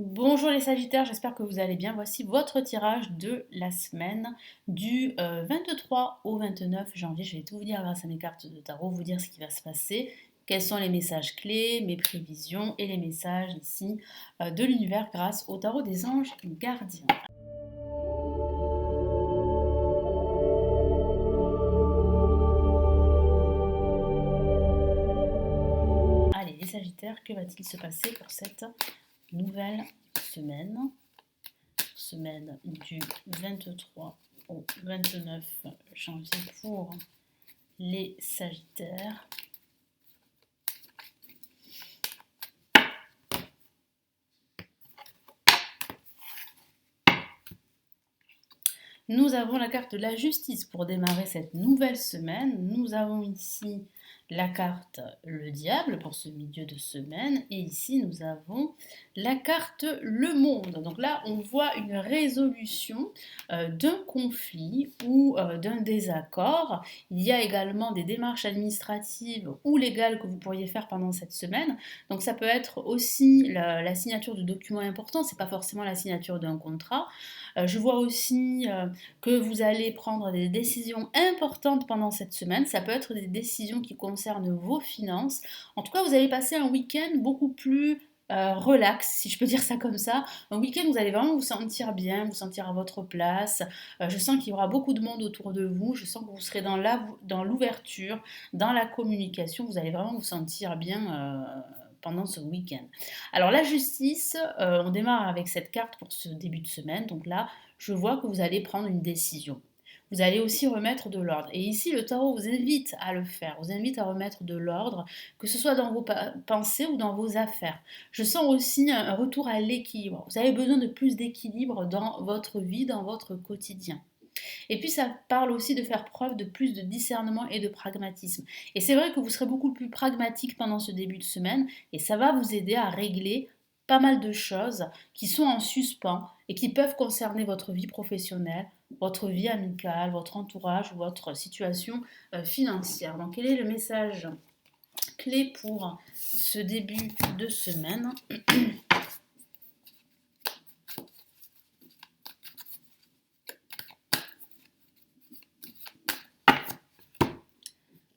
Bonjour les Sagittaires, j'espère que vous allez bien. Voici votre tirage de la semaine du 23 au 29 janvier. Je vais tout vous dire grâce à mes cartes de tarot, vous dire ce qui va se passer, quels sont les messages clés, mes prévisions et les messages ici de l'univers grâce au tarot des anges gardiens. Allez les Sagittaires, que va-t-il se passer pour cette nouvelle semaine? Semaine du 23 au 29 janvier pour les Sagittaires. Nous avons la carte de la justice pour démarrer cette nouvelle semaine. Nous avons ici la carte le diable pour ce milieu de semaine. Et ici, nous avons la carte le monde. Donc là, on voit une résolution d'un conflit ou d'un désaccord. Il y a également des démarches administratives ou légales que vous pourriez faire pendant cette semaine. Donc ça peut être aussi la signature de documents importants. C'est pas forcément la signature d'un contrat. Je vois aussi que vous allez prendre des décisions importantes pendant cette semaine. Ça peut être des décisions qui concernent vos finances. En tout cas, vous allez passer un week-end beaucoup plus relax, si je peux dire ça comme ça. Un week-end où vous allez vraiment vous sentir bien, vous sentir à votre place. Je sens qu'il y aura beaucoup de monde autour de vous. Je sens que vous serez dans l'ouverture, dans la communication. Vous allez vraiment vous sentir bien pendant ce week-end. Alors la justice, on démarre avec cette carte pour ce début de semaine. Donc là, je vois que vous allez prendre une décision. Vous allez aussi remettre de l'ordre. Et ici, le tarot vous invite à le faire, vous invite à remettre de l'ordre, que ce soit dans vos pensées ou dans vos affaires. Je sens aussi un retour à l'équilibre. Vous avez besoin de plus d'équilibre dans votre vie, dans votre quotidien. Et puis ça parle aussi de faire preuve de plus de discernement et de pragmatisme. Et c'est vrai que vous serez beaucoup plus pragmatique pendant ce début de semaine et ça va vous aider à régler pas mal de choses qui sont en suspens et qui peuvent concerner votre vie professionnelle, votre vie amicale, votre entourage ou votre situation financière. Donc quel est le message clé pour ce début de semaine?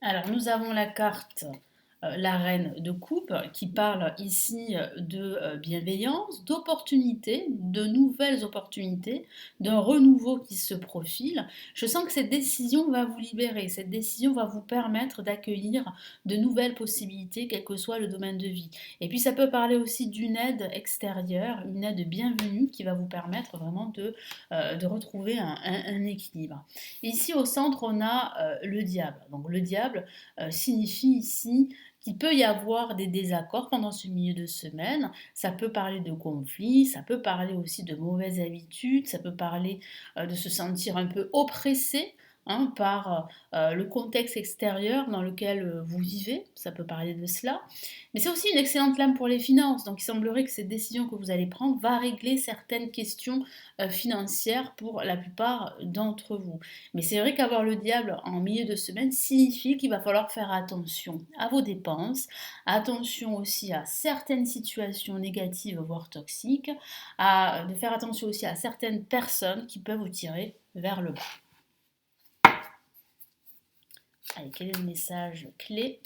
Alors, nous avons la carte la reine de coupe qui parle ici de bienveillance, d'opportunités, de nouvelles opportunités, d'un renouveau qui se profile. Je sens que cette décision va vous libérer, cette décision va vous permettre d'accueillir de nouvelles possibilités, quel que soit le domaine de vie. Et puis ça peut parler aussi d'une aide extérieure, une aide bienvenue qui va vous permettre vraiment de retrouver un équilibre. Et ici au centre, on a le diable. Donc le diable signifie ici qu'il peut y avoir des désaccords pendant ce milieu de semaine. Ça peut parler de conflits, ça peut parler aussi de mauvaises habitudes, ça peut parler de se sentir un peu oppressé par le contexte extérieur dans lequel vous vivez, ça peut parler de cela. Mais c'est aussi une excellente lame pour les finances, donc il semblerait que cette décision que vous allez prendre va régler certaines questions financières pour la plupart d'entre vous. Mais c'est vrai qu'avoir le diable en milieu de semaine signifie qu'il va falloir faire attention à vos dépenses, attention aussi à certaines situations négatives, voire toxiques, de faire attention aussi à certaines personnes qui peuvent vous tirer vers le bas. Allez, quel est le message clé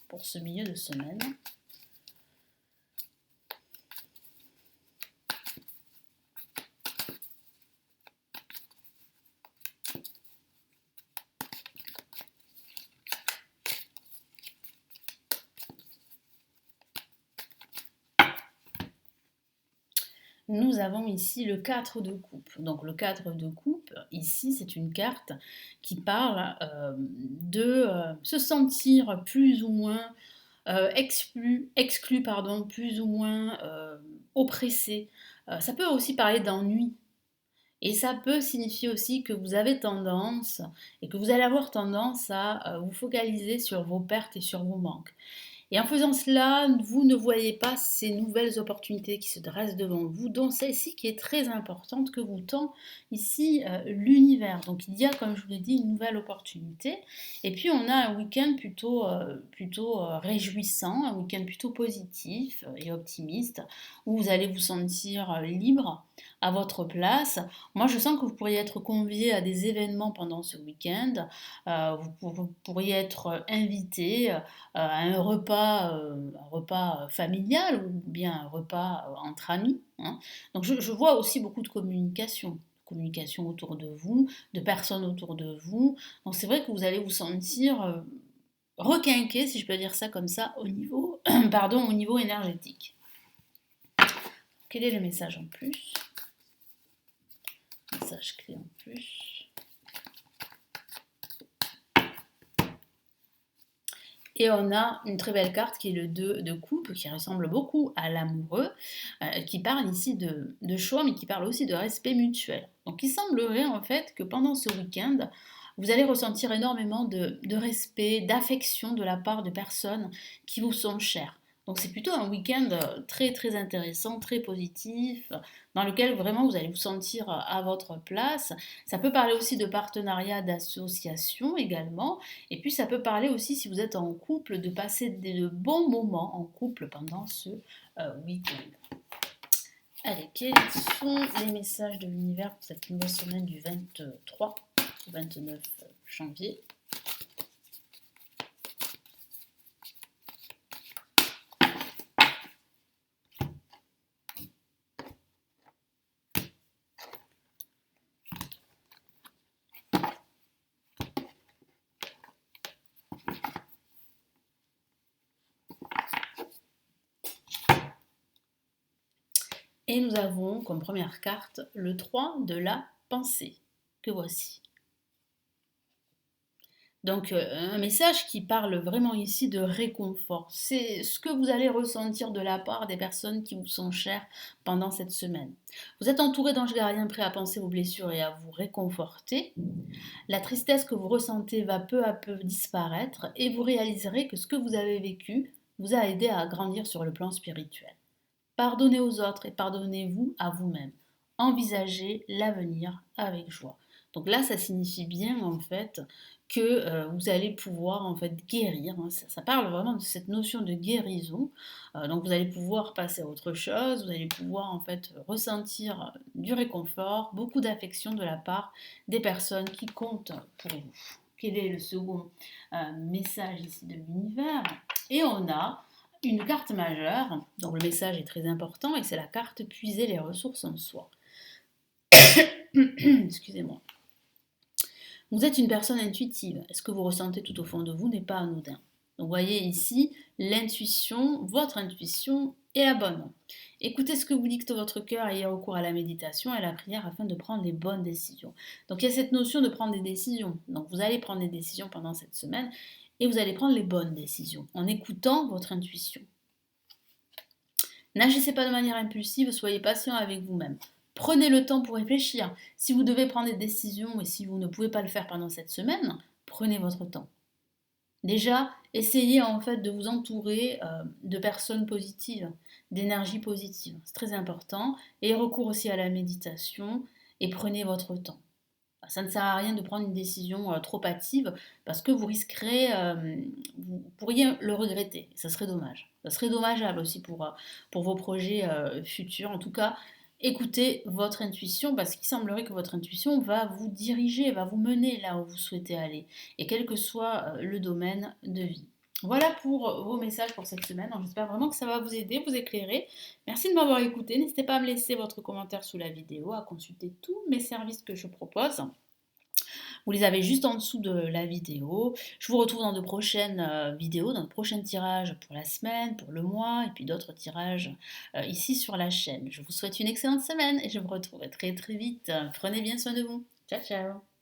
pour ce milieu de semaine? Nous avons ici le 4 de coupe. Donc le 4 de coupe, ici, c'est une carte qui parle de se sentir plus ou moins exclu, pardon, plus ou moins oppressé. Ça peut aussi parler d'ennui. Et ça peut signifier aussi que vous avez tendance et que vous allez avoir tendance à vous focaliser sur vos pertes et sur vos manques. Et en faisant cela, vous ne voyez pas ces nouvelles opportunités qui se dressent devant vous, dont celle-ci qui est très importante, que vous tend ici l'univers. Donc il y a, comme je vous l'ai dit, une nouvelle opportunité. Et puis on a un week-end plutôt réjouissant, un week-end plutôt positif et optimiste, où vous allez vous sentir libre à votre place. Moi, je sens que vous pourriez être convié à des événements pendant ce week-end. Vous pourriez être invité à un repas familial ou bien un repas entre amis, hein. Donc je vois aussi beaucoup de communication autour de vous, de personnes autour de vous. Donc c'est vrai que vous allez vous sentir requinqué, si je peux dire ça comme ça, au niveau, pardon, au niveau énergétique. Quel est le message en plus? Message clé en plus. Et on a une très belle carte qui est le 2 de coupe, qui ressemble beaucoup à l'amoureux, qui parle ici de choix, mais qui parle aussi de respect mutuel. Donc il semblerait en fait que pendant ce week-end, vous allez ressentir énormément de respect, d'affection de la part de personnes qui vous sont chères. Donc c'est plutôt un week-end très très intéressant, très positif, dans lequel vraiment vous allez vous sentir à votre place. Ça peut parler aussi de partenariat, d'association également. Et puis ça peut parler aussi, si vous êtes en couple, de passer de bons moments en couple pendant ce week-end. Allez, quels sont les messages de l'univers pour cette nouvelle semaine du 23 au 29 janvier? Et nous avons comme première carte le 3 de la pensée, que voici. Donc un message qui parle vraiment ici de réconfort. C'est ce que vous allez ressentir de la part des personnes qui vous sont chères pendant cette semaine. Vous êtes entouré d'anges gardiens prêts à penser vos blessures et à vous réconforter. La tristesse que vous ressentez va peu à peu disparaître et vous réaliserez que ce que vous avez vécu vous a aidé à grandir sur le plan spirituel. Pardonnez aux autres et pardonnez-vous à vous-même. Envisagez l'avenir avec joie. Donc là, ça signifie bien en fait que vous allez pouvoir en fait guérir, hein. Ça parle vraiment de cette notion de guérison. Donc vous allez pouvoir passer à autre chose, vous allez pouvoir en fait ressentir du réconfort, beaucoup d'affection de la part des personnes qui comptent pour vous. Quel est le second message ici de l'univers? Et on a une carte majeure, donc le message est très important, et c'est la carte puiser les ressources en soi. Excusez-moi. Vous êtes une personne intuitive. Est-ce que vous ressentez tout au fond de vous n'est pas anodin. Donc vous voyez ici, l'intuition, votre intuition est la bonne. Écoutez ce que vous dicte votre cœur et ayez recours à la méditation et à la prière afin de prendre les bonnes décisions. Donc il y a cette notion de prendre des décisions. Donc vous allez prendre des décisions pendant cette semaine et vous allez prendre les bonnes décisions en écoutant votre intuition. N'agissez pas de manière impulsive, soyez patient avec vous-même. Prenez le temps pour réfléchir. Si vous devez prendre des décisions et si vous ne pouvez pas le faire pendant cette semaine, prenez votre temps. Déjà, essayez en fait de vous entourer de personnes positives, d'énergie positive. C'est très important. Ayez recours aussi à la méditation et prenez votre temps. Ça ne sert à rien de prendre une décision trop hâtive parce que vous risquerez, vous pourriez le regretter. Ça serait dommage. Ça serait dommageable aussi pour vos projets futurs. En tout cas, écoutez votre intuition parce qu'il semblerait que votre intuition va vous diriger, va vous mener là où vous souhaitez aller. Et quel que soit le domaine de vie. Voilà pour vos messages pour cette semaine. J'espère vraiment que ça va vous aider, vous éclairer. Merci de m'avoir écouté. N'hésitez pas à me laisser votre commentaire sous la vidéo, à consulter tous mes services que je propose. Vous les avez juste en dessous de la vidéo. Je vous retrouve dans de prochaines vidéos, dans de prochains tirages pour la semaine, pour le mois, et puis d'autres tirages ici sur la chaîne. Je vous souhaite une excellente semaine et je vous retrouve très très vite. Prenez bien soin de vous. Ciao ciao.